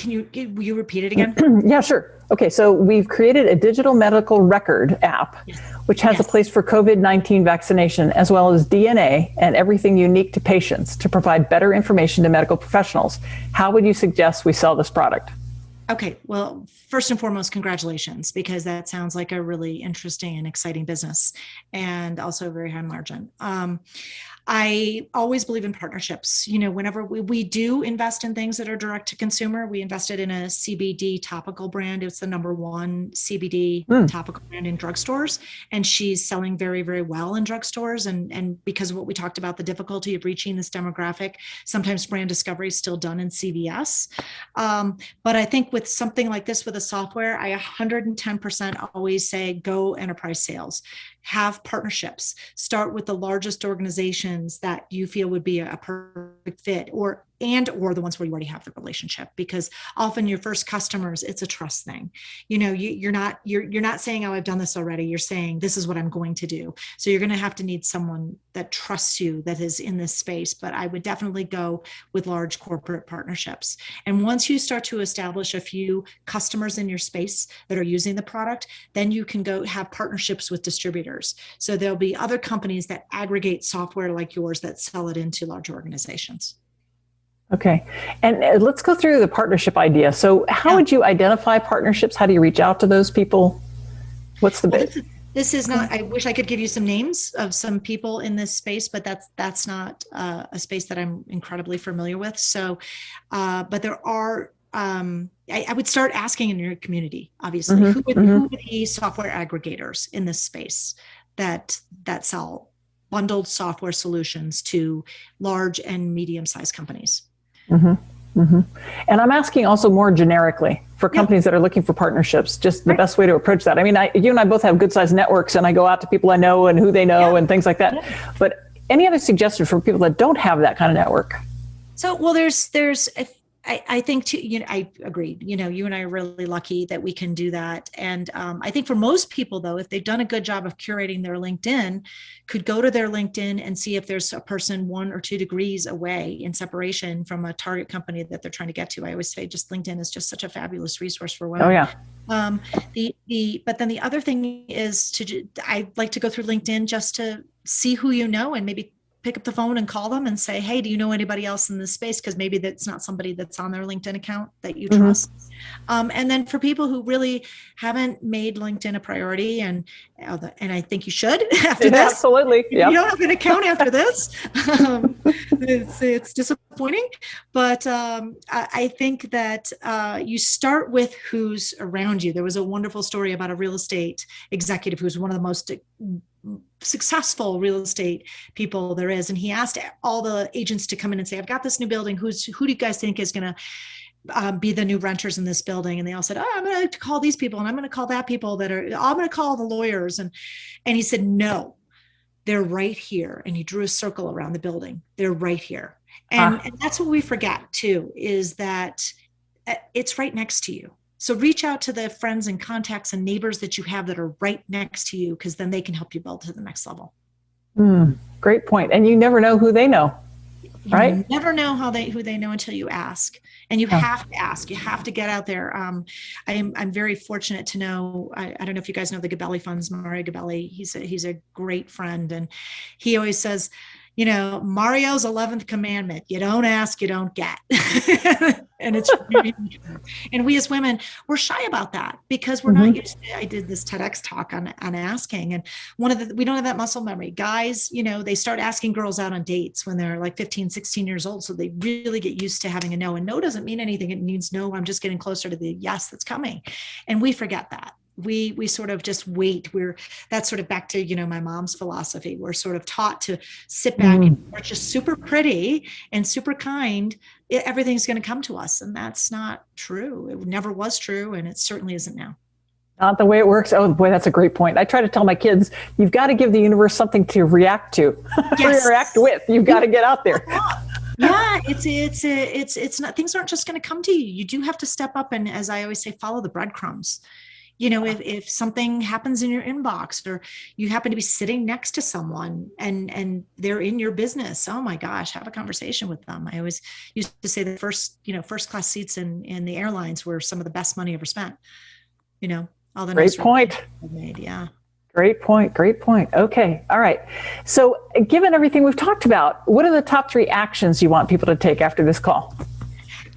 Will you repeat it again? Yeah, sure. Okay, so we've created a digital medical record app, which has a place for COVID-19 vaccination, as well as DNA and everything unique to patients to provide better information to medical professionals. How would you suggest we sell this product? Okay, well, first and foremost, congratulations, because that sounds like a really interesting and exciting business, and also very high margin. I always believe in partnerships. Whenever we do invest in things that are direct to consumer, we invested in a CBD topical brand. It's the #1 CBD topical brand in drugstores. And she's selling very, very well in drugstores. And because of what we talked about, the difficulty of reaching this demographic, sometimes brand discovery is still done in CVS. But I think with something like this, with a software, I 110% always say go enterprise sales. Have partnerships. Start with the largest organizations that you feel would be a perfect fit, or the ones where you already have the relationship, because often your first customers, it's a trust thing. You're not saying, oh, I've done this already. You're saying, this is what I'm going to do. So you're going to have to need someone that trusts you, that is in this space. But I would definitely go with large corporate partnerships. And once you start to establish a few customers in your space that are using the product, then you can go have partnerships with distributors. So there'll be other companies that aggregate software like yours that sell it into large organizations. Okay. And let's go through the partnership idea. So how would you identify partnerships? How do you reach out to those people? What's the bit? This is not, I wish I could give you some names of some people in this space, but that's not a space that I'm incredibly familiar with. So, but there are, I would start asking in your community, obviously, who are the software aggregators in this space that sell bundled software solutions to large and medium-sized companies. And I'm asking also more generically for companies that are looking for partnerships, just the best way to approach that. I mean, you and I both have good sized networks, and I go out to people I know and who they know and things like that. But any other suggestions for people that don't have that kind of network? So, well, I think too, I agree. You and I are really lucky that we can do that. And I think for most people, though, if they've done a good job of curating their LinkedIn, could go to their LinkedIn and see if there's a person 1 or 2 degrees away in separation from a target company that they're trying to get to. I always say just LinkedIn is just such a fabulous resource for women. Oh, yeah. But then the other thing is I like to go through LinkedIn just to see who you know, and maybe pick up the phone and call them and say, hey, do you know anybody else in this space? Because maybe that's not somebody that's on their LinkedIn account that you trust. And then for people who really haven't made LinkedIn a priority, and I think you should after this. Absolutely. Yep. You don't have an account after this. It's disappointing. But I think that you start with who's around you. There was a wonderful story about a real estate executive who's one of the most successful real estate people there is. And he asked all the agents to come in and say, I've got this new building. Who do you guys think is going to be the new renters in this building? And they all said, oh, I'm going to call these people, and I'm going to call that people I'm going to call the lawyers. And he said, no, they're right here. And he drew a circle around the building. They're right here. And that's what we forget too, is that it's right next to you. So reach out to the friends and contacts and neighbors that you have that are right next to you, because then they can help you build to the next level. Great point. And you never know who they know, right? You never know who they know until you ask. And you have to ask. You have to get out there. I'm very fortunate to know. I don't know if you guys know the Gabelli Funds, Mario Gabelli. He's a great friend, and he always says, Mario's 11th commandment: you don't ask, you don't get. And it's really true. And we as women, we're shy about that because we're not used to. I did this TEDx talk on asking, and we don't have that muscle memory. Guys, they start asking girls out on dates when they're like 15, 16 years old. So they really get used to having a no, and no doesn't mean anything. It means no, I'm just getting closer to the yes that's coming. And we forget that. We sort of just wait. That's sort of back to, my mom's philosophy. We're sort of taught to sit back and we're just super pretty and super kind. Everything's going to come to us. And that's not true. It never was true. And it certainly isn't now. Not the way it works. Oh boy, that's a great point. I try to tell my kids, you've got to give the universe something to react to, react with. You've got to get out there. Yeah, it's not, things aren't just going to come to you. You do have to step up and, as I always say, follow the breadcrumbs. If something happens in your inbox, or you happen to be sitting next to someone and they're in your business, oh my gosh, have a conversation with them. I always used to say the first class seats in the airlines were some of the best money ever spent. All the great point. Made, yeah. Great point. Okay. All right. So given everything we've talked about, what are the top 3 actions you want people to take after this call?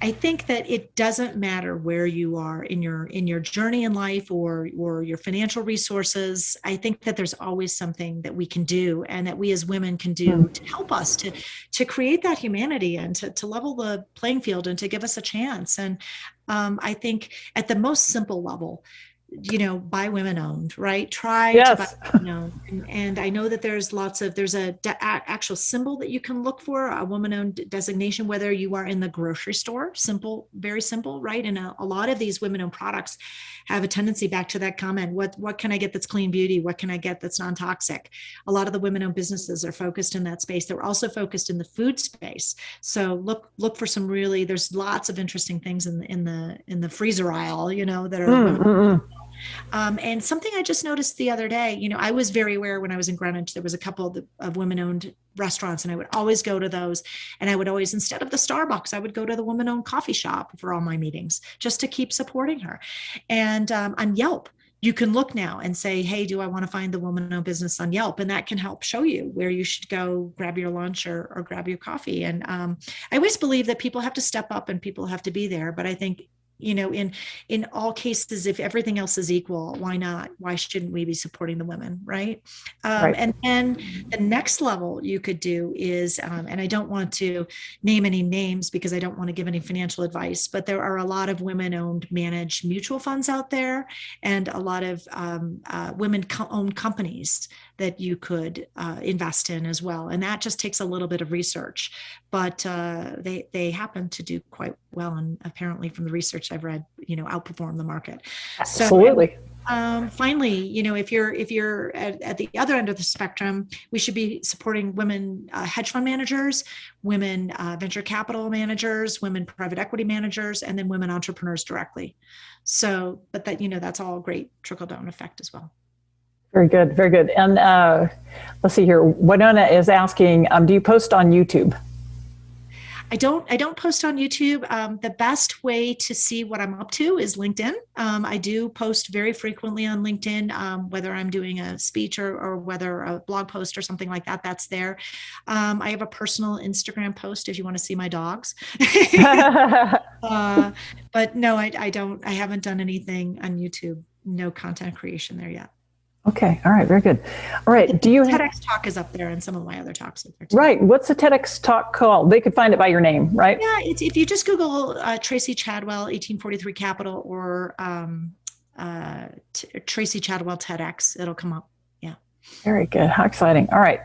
I think that it doesn't matter where you are in your journey in life or your financial resources. I think that there's always something that we can do and that we as women can do to help us to create that humanity and to level the playing field and to give us a chance. And I think at the most simple level, buy women owned, right? Try to buy women owned. And I know that there's a actual symbol that you can look for, a woman owned designation, whether you are in the grocery store, simple, very simple, right? And a lot of these women owned products have a tendency back to that comment, what can I get that's clean beauty? What can I get that's non-toxic? A lot of the women owned businesses are focused in that space. They're also focused in the food space. So look for some there's lots of interesting things in the freezer aisle, that are and something I just noticed the other day, I was very aware when I was in Greenwich, there was a couple of women-owned restaurants, and I would always go to those. And I would always, instead of the Starbucks, I would go to the woman-owned coffee shop for all my meetings, just to keep supporting her. And on Yelp, you can look now and say, hey, do I want to find the woman-owned business on Yelp? And that can help show you where you should go grab your lunch or grab your coffee. And I always believe that people have to step up and people have to be there. But I think in all cases, if everything else is equal, why not? Why shouldn't we be supporting the women, right? Right. And then the next level you could do is, and I don't want to name any names because I don't want to give any financial advice, but there are a lot of women-owned managed mutual funds out there, and a lot of women-owned companies that you could invest in as well. And that just takes a little bit of research, but they happen to do quite well. And apparently from the research I've read, outperform the market. Absolutely. So, finally, if you're at the other end of the spectrum, we should be supporting women hedge fund managers, women venture capital managers, women private equity managers, and then women entrepreneurs directly. So, but that's all great trickle down effect as well. Very good. Very good. And let's see here. Winona is asking, do you post on YouTube? I don't post on YouTube. The best way to see what I'm up to is LinkedIn. I do post very frequently on LinkedIn, whether I'm doing a speech or whether a blog post or something like that, that's there. I have a personal Instagram post if you want to see my dogs. But no, I haven't done anything on YouTube. No content creation there yet. Okay. All right. Very good. All right. TEDx talk is up there and some of my other talks are there too. Right. What's the TEDx talk called? They could find it by your name, right? Yeah. If you just Google Tracy Chadwell, 1843 Capital, or Tracy Chadwell TEDx, it'll come up. Yeah. Very good. How exciting. All right.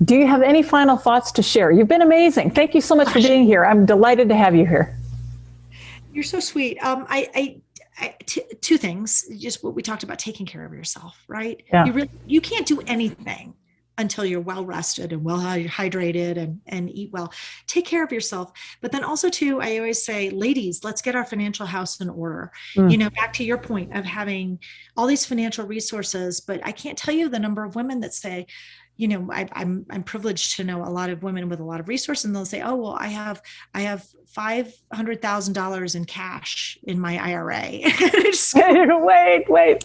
Do you have any final thoughts to share? You've been amazing. Thank you so much for being here. I'm delighted to have you here. You're so sweet. Two things, just what we talked about, taking care of yourself, right? Yeah. You can't do anything until you're well rested and well hydrated and eat well. Take care of yourself. But then also too, I always say, ladies, let's get our financial house in order. Back to your point of having all these financial resources, but I can't tell you the number of women that say, I'm privileged to know a lot of women with a lot of resources, and they'll say, oh, well, I have $500,000 in cash in my IRA. Wait.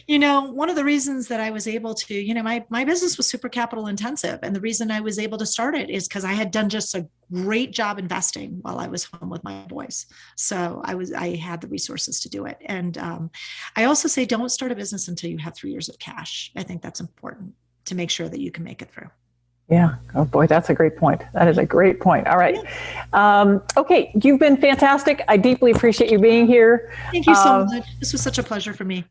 One of the reasons that I was able to, my business was super capital intensive. And the reason I was able to start it is because I had done just a great job investing while I was home with my boys. So I had the resources to do it. And I also say, don't start a business until you have 3 years of cash. I think that's important to make sure that you can make it through. Yeah. Oh boy, that's a great point. That is a great point. All right. Okay. You've been fantastic. I deeply appreciate you being here. Thank you so much. This was such a pleasure for me.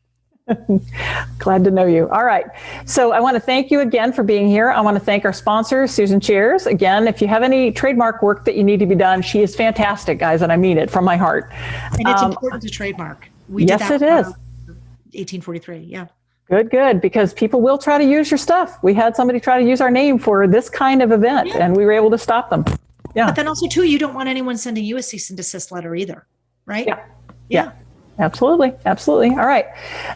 Glad to know you. All right. So I want to thank you again for being here. I want to thank our sponsor, Susan Chairs. Again, if you have any trademark work that you need to be done, she is fantastic, guys, and I mean it from my heart. And it's important to trademark. Yes, it is. 1843. Yeah. Good, because people will try to use your stuff. We had somebody try to use our name for this kind of event, and we were able to stop them. Yeah. But then also, too, you don't want anyone sending you a cease and desist letter either, right? Yeah. Absolutely. Absolutely. All right.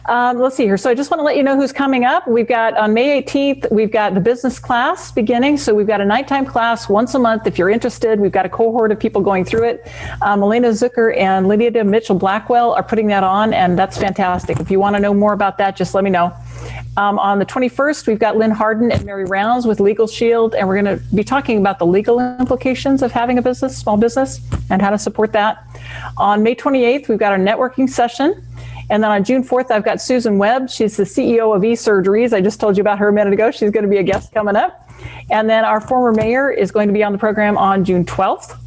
Let's see here. So I just want to let you know who's coming up. We've got on May 18th, we've got the business class beginning. So we've got a nighttime class once a month. If you're interested, we've got a cohort of people going through it. Elena Zucker and Lydia Mitchell-Blackwell are putting that on, and that's fantastic. If you want to know more about that, just let me know. On the 21st, we've got Lynn Harden and Mary Rounds with Legal Shield, and we're going to be talking about the legal implications of having a business, small business, and how to support that. On May 28th, we've got our networking session. And then on June 4th, I've got Susan Webb. She's the CEO of eSurgeries. I just told you about her a minute ago. She's going to be a guest coming up. And then our former mayor is going to be on the program on June 12th.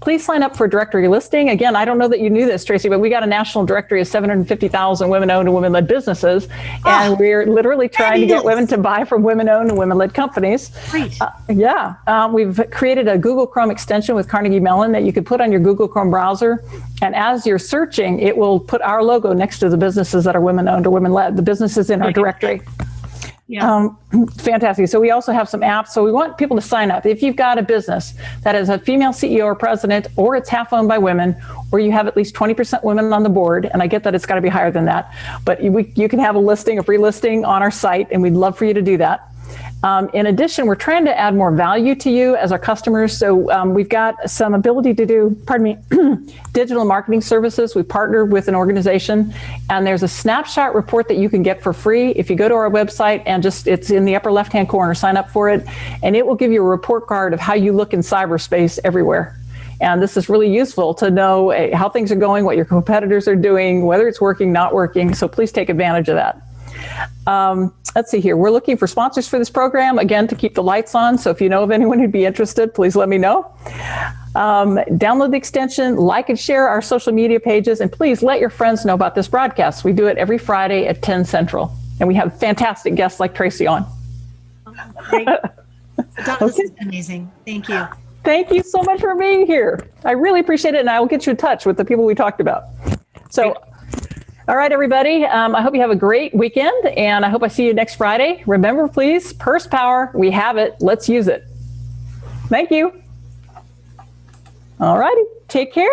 Please sign up for a directory listing. Again, I don't know that you knew this, Tracy, but we got a national directory of 750,000 women-owned and women-led businesses. And we're literally trying to get women to buy from women-owned and women-led companies. Great. We've created a Google Chrome extension with Carnegie Mellon that you could put on your Google Chrome browser. And as you're searching, it will put our logo next to the businesses that are women-owned or women-led, the businesses in our directory. Yeah. Fantastic. So we also have some apps. So we want people to sign up. If you've got a business that is a female CEO or president, or it's half owned by women, or you have at least 20% women on the board, and I get that it's got to be higher than that, but you can have a free listing on our site, and we'd love for you to do that. In addition, we're trying to add more value to you as our customers. So we've got some ability to do, digital marketing services. We partnered with an organization, and there's a snapshot report that you can get for free if you go to our website and it's in the upper left-hand corner, sign up for it, and it will give you a report card of how you look in cyberspace everywhere. And this is really useful to know how things are going, what your competitors are doing, whether it's working, not working. So please take advantage of that. Let's see here. We're looking for sponsors for this program, again, to keep the lights on. So if you know of anyone who'd be interested, please let me know. Download the extension, like and share our social media pages, and please let your friends know about this broadcast. We do it every Friday at 10 Central, and we have fantastic guests like Tracy on. Great. This is amazing. Thank you. Thank you so much for being here. I really appreciate it, and I will get you in touch with the people we talked about. So. All right, everybody. I hope you have a great weekend, and I hope I see you next Friday. Remember, please, purse power. We have it. Let's use it. Thank you. All righty. Take care.